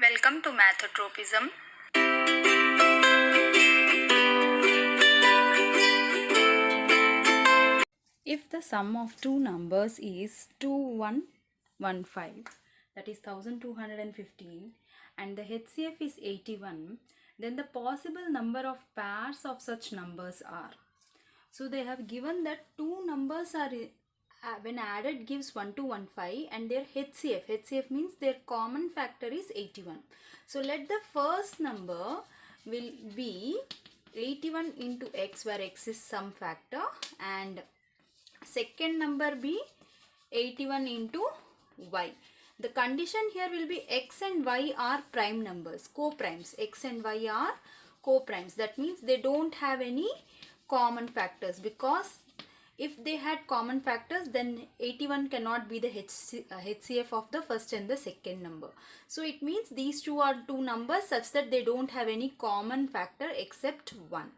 Welcome to Mathotropism. If the sum of two numbers is 2115, that is 1215, and the HCF is 81, then the possible number of pairs of such numbers are. So they have given that two numbers are when added gives 1215 and their HCF means their common factor is 81. So let the first number will be 81 into x, where x is some factor, and second number be 81 into y. The condition here will be x and y are prime numbers, co-primes. X and y are co-primes. That means they don't have any common factors, because if they had common factors, then 81 cannot be the HCF of the first and the second number. So it means these two are two numbers such that they don't have any common factor except 1.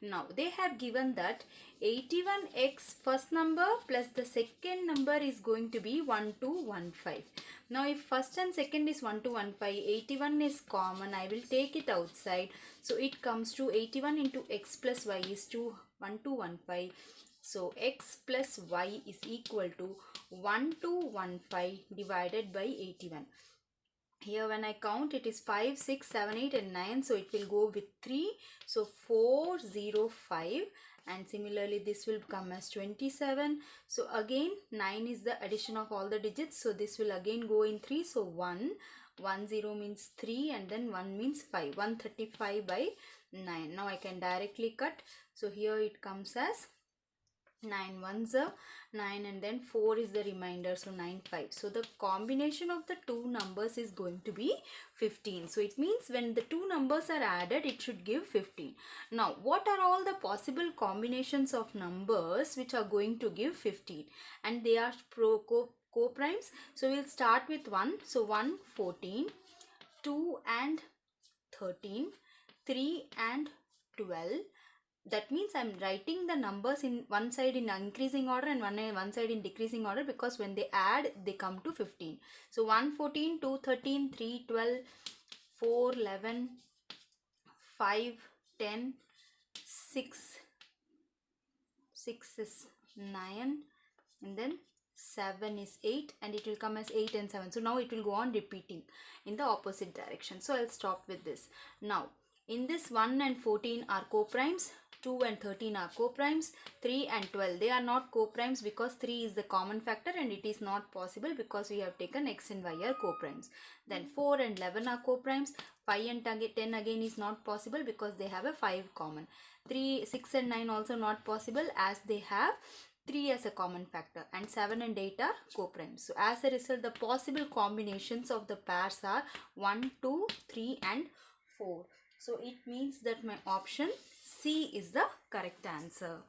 Now they have given that 81x first number plus the second number is going to be 1215. Now if first and second is 1215, 81 is common. I will take it outside. So it comes to 81 into x plus y is to 1215. So x plus y is equal to 1215 divided by 81. Here when I count, it is 5, 6, 7, 8 and 9. So it will go with 3. So 405, and similarly this will come as 27. So again 9 is the addition of all the digits. So this will again go in 3. So 0 means 3 and then 1 means 5. 135 by 9. Now I can directly cut. So here it comes as 9 ones are 9 and then 4 is the remainder, so 9 5. So the combination of the two numbers is going to be 15. So it means when the two numbers are added, it should give 15. Now what are all the possible combinations of numbers which are going to give 15? And they are co-primes. So we'll start with 1. So 1 14, 2 and 13, 3 and 12. That means I'm writing the numbers in one side in increasing order and one side in decreasing order, because when they add, they come to 15. So 1 14, 2 13, 3 12, 4 11, 5 10, 6 is 9, and then 7 is 8, and it will come as 8 and 7. So now it will go on repeating in the opposite direction. So I'll stop with this. Now in this 1 and 14 are co-primes, 2 and 13 are co-primes, 3 and 12 they are not co-primes because 3 is the common factor and it is not possible because we have taken x and y are co-primes. Then 4 and 11 are co-primes, 5 and 10 again is not possible because they have a 5 common. 3, 6 and 9 also not possible as they have 3 as a common factor, and 7 and 8 are co-primes. So as a result, the possible combinations of the pairs are 1, 2, 3 and 4. So it means that my option C is the correct answer.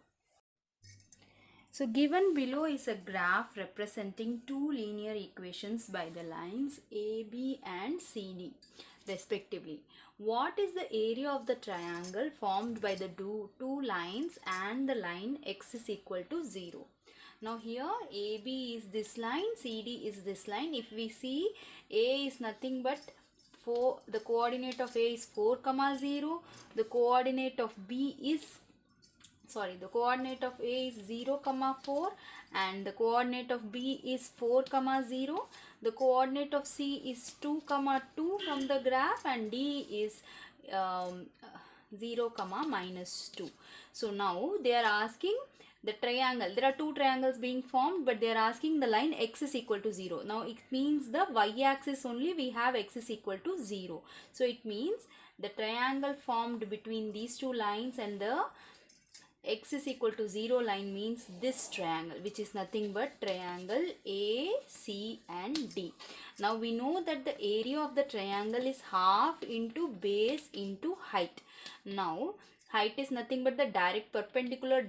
So given below is a graph representing two linear equations by the lines AB and CD respectively. What is the area of the triangle formed by the two lines and the line x is equal to 0? Now here AB is this line, CD is this line. If we see, A is nothing but the coordinate of A is 4, 0. The coordinate of B is the coordinate of A is 0, 4, and the coordinate of B is 4, 0. The coordinate of C is 2, 2 from the graph, and D is 0, -2. So now they are asking the triangle. There are two triangles being formed, but they are asking the line x is equal to 0. Now it means the y-axis only we have x is equal to 0. So it means the triangle formed between these two lines and the x is equal to 0 line means this triangle, which is nothing but triangle A, C and D. Now we know that the area of the triangle is half into base into height. Now height is nothing but the direct perpendicular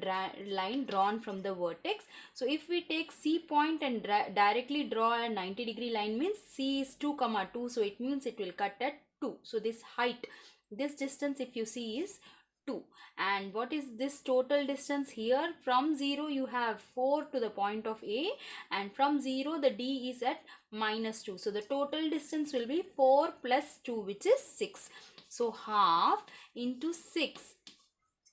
line drawn from the vertex. So if we take C point and directly draw a 90-degree line means C is 2, 2. So it means it will cut at 2. So this height, this distance if you see is 2. And what is this total distance here? From 0 you have 4 to the point of A, and from 0 the D is at -2. So the total distance will be 4 plus 2, which is 6. So half into 6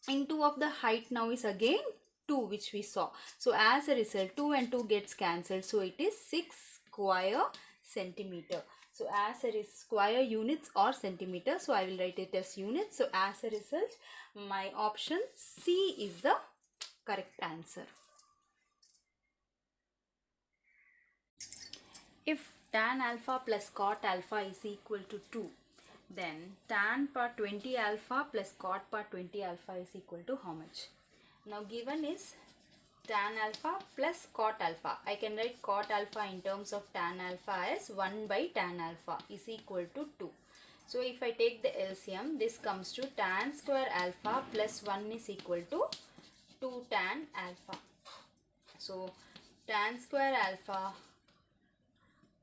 into of the height now is again 2, which we saw. So as a result 2 and 2 gets cancelled. So it is 6 square centimeter. So as a square units or centimeter. So I will write it as units. So as a result my option C is the correct answer. If tan alpha plus cot alpha is equal to 2, then tan per 20 alpha plus cot per 20 alpha is equal to how much? Now given is tan alpha plus cot alpha. I can write cot alpha in terms of tan alpha as 1 by tan alpha is equal to 2. So if I take the LCM, this comes to tan square alpha plus 1 is equal to 2 tan alpha. So tan square alpha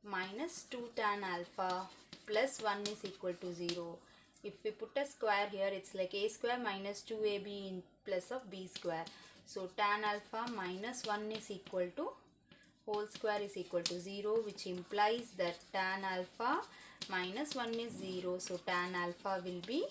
minus 2 tan alpha plus 1 is equal to 0. If we put a square here, it's like a square minus 2ab in plus of b square. So tan alpha minus 1 is equal to whole square is equal to 0, which implies that tan alpha minus 1 is 0. So tan alpha will be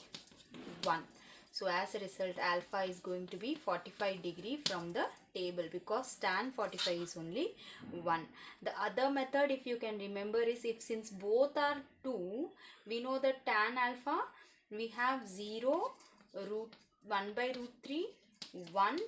1. So as a result alpha is going to be 45 degree from the table, because tan 45 is only 1. The other method, if you can remember, is if since both are 2, we know that tan alpha we have 0, root 1 by root 3, 1,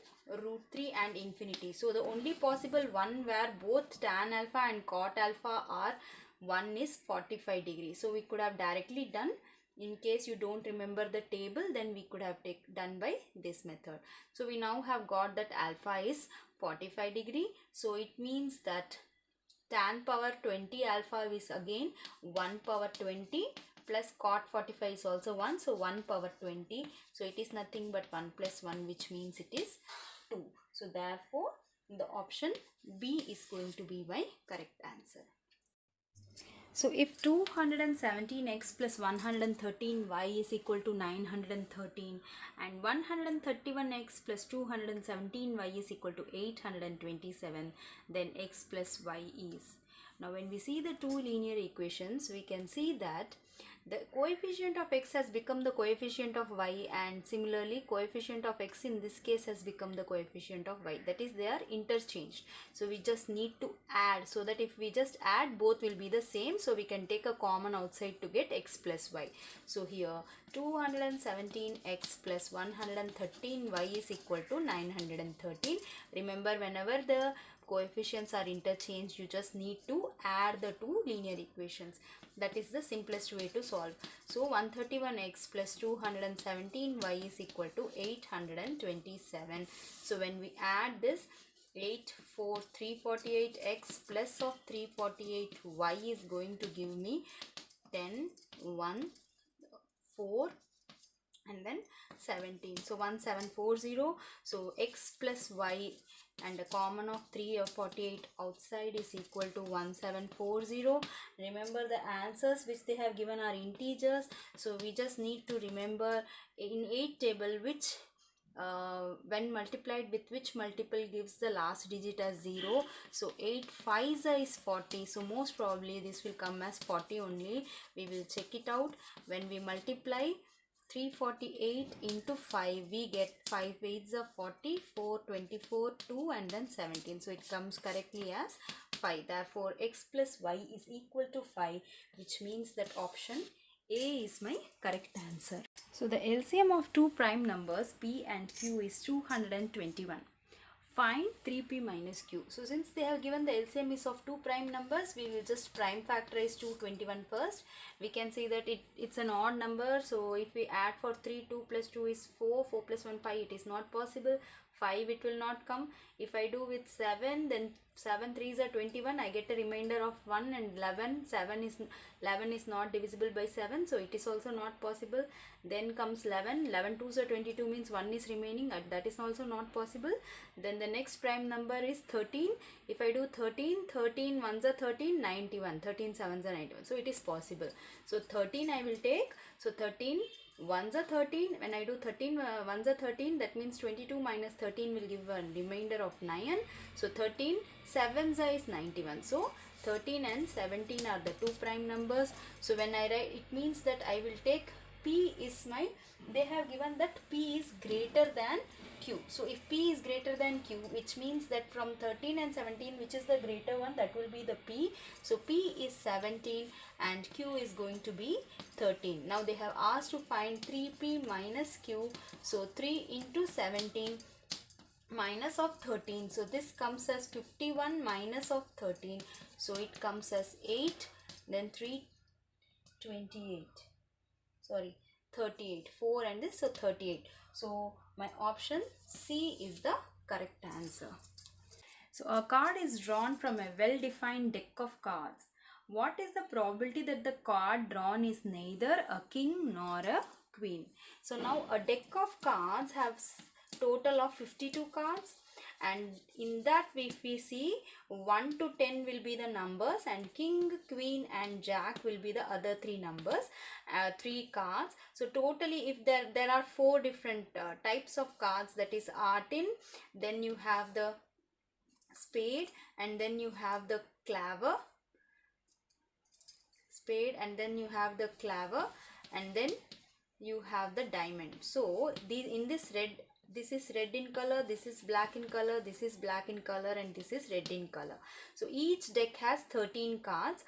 root 3 and infinity. So the only possible one where both tan alpha and cot alpha are 1 is 45 degrees. So we could have directly done. In case you don't remember the table, then we could have done by this method. So we now have got that alpha is 45 degree. So it means that tan power 20 alpha is again 1 power 20 plus cot 45 is also 1. So 1 power 20. So it is nothing but 1 plus 1, which means it is 2. So therefore the option B is going to be my correct answer. So if 217x plus 113y is equal to 913 and 131x plus 217y is equal to 827, then x plus y is. Now when we see the two linear equations, we can see that the coefficient of x has become the coefficient of y, and similarly coefficient of x in this case has become the coefficient of y. That is, they are interchanged. So we just need to add, so that if we just add, both will be the same. So we can take a common outside to get x plus y. So here 217x plus 113y is equal to 913. Remember, whenever the coefficients are interchanged, you just need to add the two linear equations. That is the simplest way to solve. So 131x plus 217y is equal to 827. So when we add this, 348x plus of 348y is going to give me 10, 1, 4 and then 17. So 1740. So x plus y and a common of 348 outside is equal to 1740. Remember, the answers which they have given are integers. So we just need to remember in 8 table which when multiplied with which multiple gives the last digit as 0. So 8 5s is 40. So most probably this will come as 40 only. We will check it out. When we multiply 348 into 5, we get 5 8s of 40, 4, 24, 2 and then 17. So it comes correctly as 5. Therefore x plus y is equal to 5, which means that option A is my correct answer. So the LCM of two prime numbers p and q is 221. Find 3p minus q. So since they have given the LCM is of two prime numbers, we will just prime factorize 221 first. We can see that it's an odd number. So if we add for 3, 2 plus 2 is 4, 4 plus 1 5, it is not possible. 5 it will not come. If I do with 7, then 7 3s are 21. I get a remainder of 1 and 11. 11 is not divisible by 7, so it is also not possible. Then comes 11. 11 2s are 22, means 1 is remaining. That is also not possible. Then the next prime number is 13. If I do 13, 13 1s are 13, 91. 13 7s are 91. So it is possible. So 13 I will take. So 13 1s are 13. When I do 13, 1s are 13, that means 22 minus 13 will give a remainder of 9. So 13, 7s is 91. So 13 and 17 are the two prime numbers. So when I write, it means that I will take P is my, they have given that P is greater than Q. So if P is greater than Q, which means that from 13 and 17, which is the greater one, that will be the P. So P is 17 and Q is going to be 13. Now they have asked to find 3P minus Q. So 3 into 17 minus of 13. So this comes as 51 minus of 13. So it comes as 8. Then 3, 28. Sorry, 38. 4 and this, so 38. So my option C is the correct answer. So a card is drawn from a well-defined deck of cards. What is the probability that the card drawn is neither a king nor a queen? So now a deck of cards has total of 52 cards, and in that if we see 1 to 10 will be the numbers, and king, queen and jack will be the other three numbers, three cards. So totally if there are four different types of cards, that is artin, then you have the spade, and then you have the claver, spade, and then you have the claver, and then you have the diamond. So these in this red, this is red in color, this is black in color, this is black in color, and this is red in color. So each deck has 13 cards,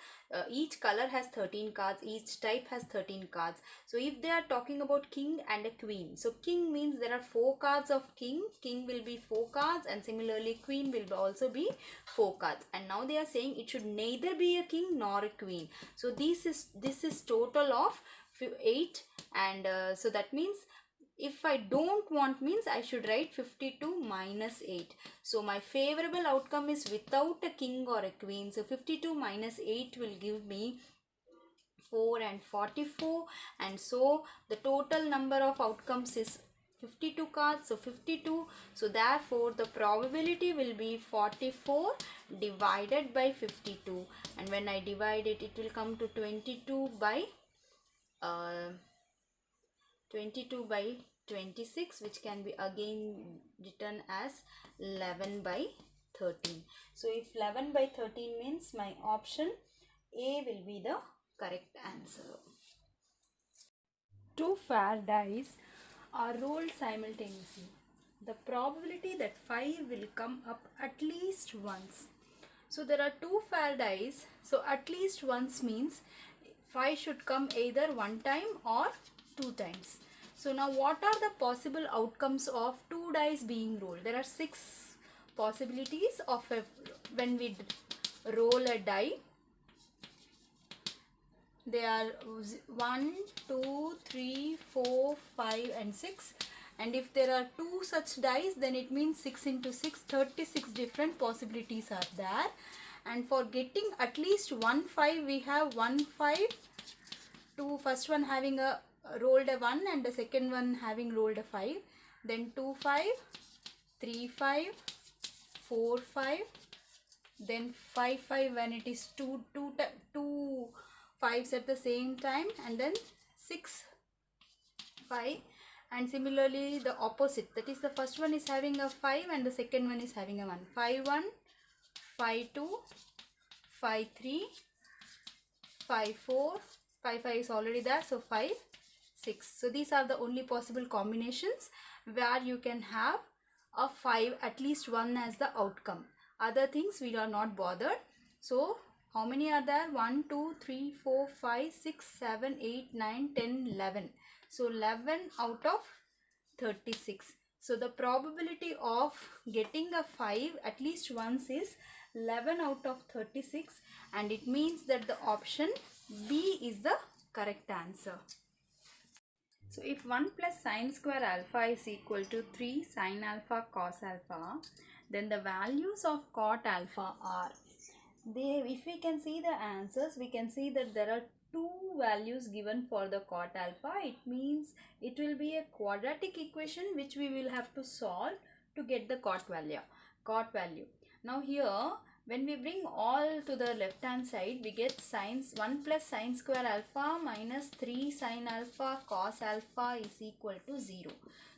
each color has 13 cards, each type has 13 cards. So if they are talking about king and a queen, so king means there are 4 cards of king, king will be 4 cards, and similarly queen will also be 4 cards. And now they are saying it should neither be a king nor a queen. So this is total of 8, and so that means if I don't want, means I should write 52 minus 8. So my favorable outcome is without a king or a queen. So 52 minus 8 will give me 4 and 44, and so the total number of outcomes is 52 cards, so 52. So therefore the probability will be 44 divided by 52, and when I divide it, it will come to 22 by 26, which can be again written as 11 by 13. So if 11 by 13 means my option A will be the correct answer. Two fair dice are rolled simultaneously. The probability that 5 will come up at least once. So there are two fair dice. So at least once means 5 should come either one time or 2 times. So now what are the possible outcomes of 2 dice being rolled? There are 6 possibilities of when we roll a die. They are 1, 2, 3, 4, 5 and 6. And if there are 2 such dice, then it means 6 into 6, 36 different possibilities are there. And for getting at least 1 5, we have 1 5, 2, first one having a rolled a 1 and the second one having rolled a 5. Then 2 5, 3 5, 4 5, then 5 5 when it is two 5s at the same time, and then 6 5. And similarly the opposite, that is the first one is having a 5 and the second one is having a 1. 5 1, 5 2, 5 3, 5 4, 5 5 is already there, so 5 6. So these are the only possible combinations where you can have a 5, at least one as the outcome. Other things we are not bothered. So how many are there? 1 2 3 4 5 6 7 8 9 10 11. So 11 out of 36. So the probability of getting a 5 at least once is 11 out of 36, and it means that the option B is the correct answer. So if 1 plus sine square alpha is equal to 3 sine alpha cos alpha, then the values of cot alpha are, if we can see the answers, we can see that there are 2 values given for the cot alpha. It means it will be a quadratic equation which we will have to solve to get the cot value. Now here when we bring all to the left hand side, we get sine 1 plus sine square alpha minus 3 sine alpha cos alpha is equal to 0.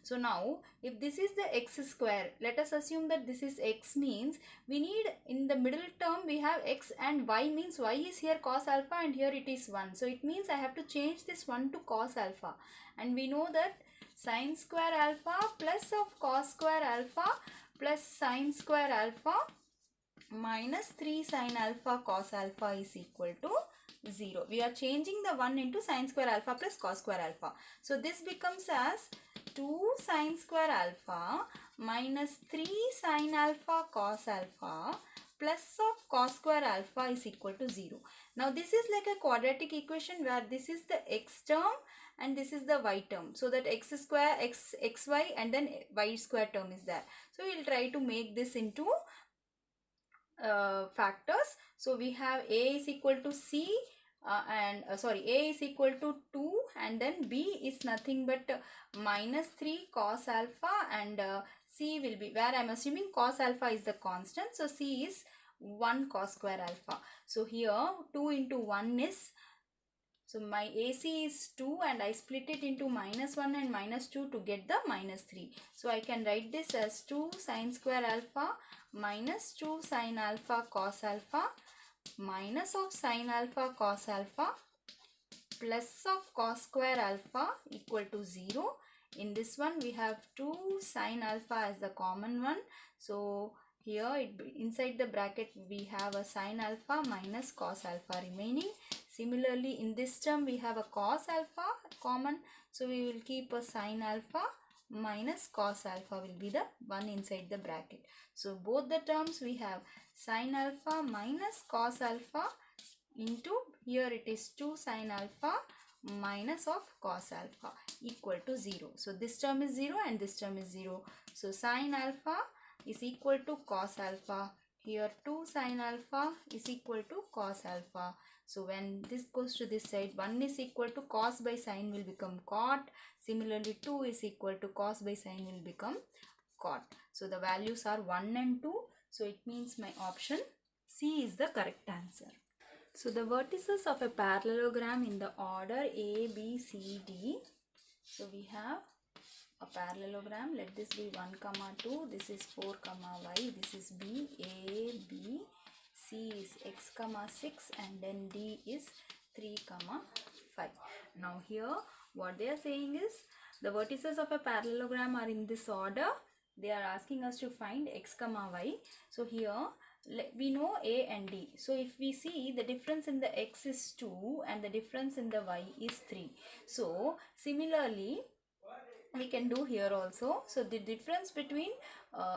So now if this is the x square, let us assume that this is x, means we need in the middle term we have x, and y means y is here cos alpha and here it is 1. So it means I have to change this 1 to cos alpha, and we know that sine square alpha plus of cos square alpha plus sine square alpha minus 3 sine alpha cos alpha is equal to 0. We are changing the 1 into sine square alpha plus cos square alpha. So this becomes as 2 sine square alpha minus 3 sine alpha cos alpha plus of cos square alpha is equal to 0. Now this is like a quadratic equation where this is the x term and this is the y term. So that x square, xy and then y square term is there. So we will try to make this into factors. So we have a is equal to c a is equal to 2, and then b is nothing but minus 3 cos alpha, and c will be, where I am assuming cos alpha is the constant, so c is 1 cos square alpha. So here 2 into 1 is, so my AC is 2 and I split it into minus 1 and minus 2 to get the minus 3. So I can write this as 2 sine square alpha minus 2 sine alpha cos alpha minus of sine alpha cos alpha plus of cos square alpha equal to 0. In this one we have 2 sine alpha as the common one. So here inside the bracket we have a sine alpha minus cos alpha remaining. Similarly in this term we have a cos alpha common. So we will keep a sine alpha minus cos alpha will be the one inside the bracket. So both the terms we have sine alpha minus cos alpha into, here it is 2 sine alpha minus of cos alpha equal to 0. So this term is 0 and this term is 0. So sine alpha is equal to cos alpha. Here 2 sine alpha is equal to cos alpha. So when this goes to this side, 1 is equal to cos by sine will become cot. Similarly 2 is equal to cos by sine will become cot. So the values are 1 and 2. So it means my option C is the correct answer. So the vertices of a parallelogram in the order A, B, C, D. So we have a parallelogram. Let this be 1, 2. This is 4, y. This is B, A, B. C is x, 6, and then D is 3, 5. Now here what they are saying is the vertices of a parallelogram are in this order. They are asking us to find x, y. So here we know A and D. So if we see the difference in the x is 2 and the difference in the y is 3. So similarly we can do here also. So the difference between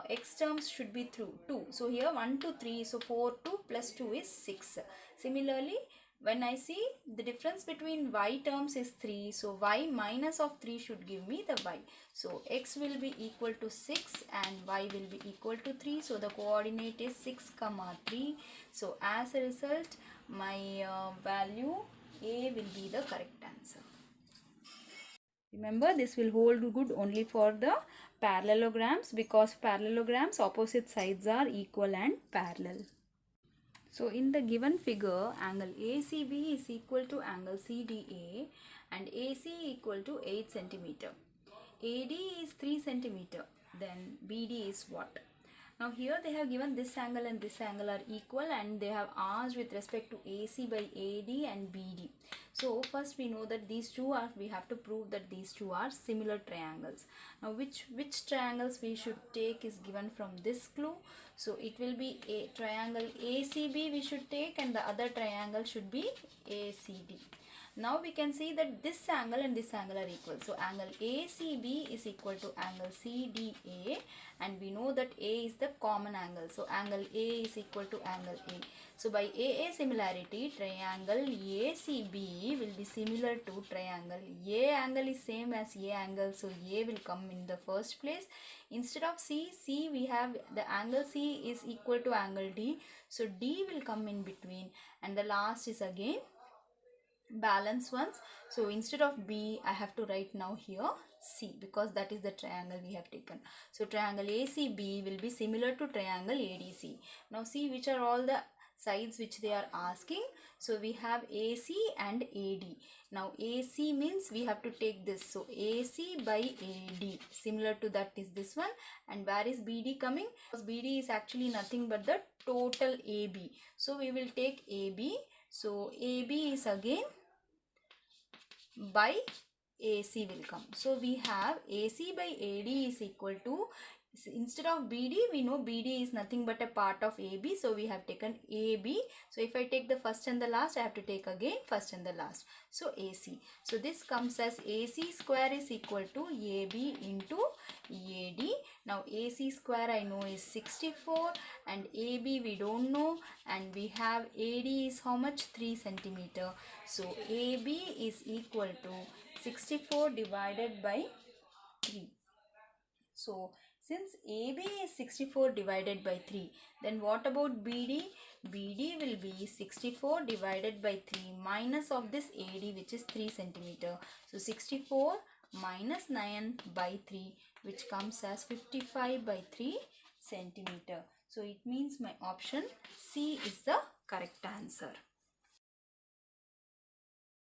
x terms should be through 2. So here 1 to 3. So 4 2 plus 2 is 6. Similarly when I see the difference between y terms is 3, so y minus of 3 should give me the y. So x will be equal to 6 and y will be equal to 3. So the coordinate is 6, 3. So as a result, my value A will be the correct answer. Remember, this will hold good only for the parallelograms, because parallelograms opposite sides are equal and parallel. So in the given figure, angle ACB is equal to angle CDA and AC equal to 8 centimeter. AD is 3 centimeter. Then BD is what? Now here they have given this angle and this angle are equal, and they have asked with respect to AC by AD and BD. So first we know that these two are, we have to prove that these two are similar triangles. Now which triangles we should take is given from this clue. So it will be a triangle ACB we should take, and the other triangle should be ACD. Now we can see that this angle and this angle are equal. So angle ACB is equal to angle CDA, and we know that A is the common angle. So angle A is equal to angle A. So by AA similarity, triangle ACB will be similar to triangle A angle is same as A angle. So A will come in the first place. Instead of C, we have the angle C is equal to angle D. So D will come in between, and the last is again balance ones. So instead of B, I have to write now here C, because that is the triangle we have taken. So triangle ACB will be similar to triangle ADC. Now see which are all the sides which they are asking. So we have AC and AD. Now AC means we have to take this. So AC by AD, similar to that is this one. And where is BD coming? Because BD is actually nothing but the total AB. So we will take AB. So AB is again by AC will come. So we have AC by AD is equal to, instead of BD, we know BD is nothing but a part of AB. So we have taken AB. So if I take the first and the last, I have to take again first and the last. So AC. So this comes as AC square is equal to AB into AD. Now AC square I know is 64 and AB we don't know, and we have AD is how much? 3 centimeter. So AB is equal to 64 divided by 3. So since AB is 64 divided by 3, then what about BD? BD will be 64 divided by 3 minus of this AD, which is 3 centimeter. So 64 minus 9 by 3, which comes as 55 by 3 centimeter. So it means my option C is the correct answer.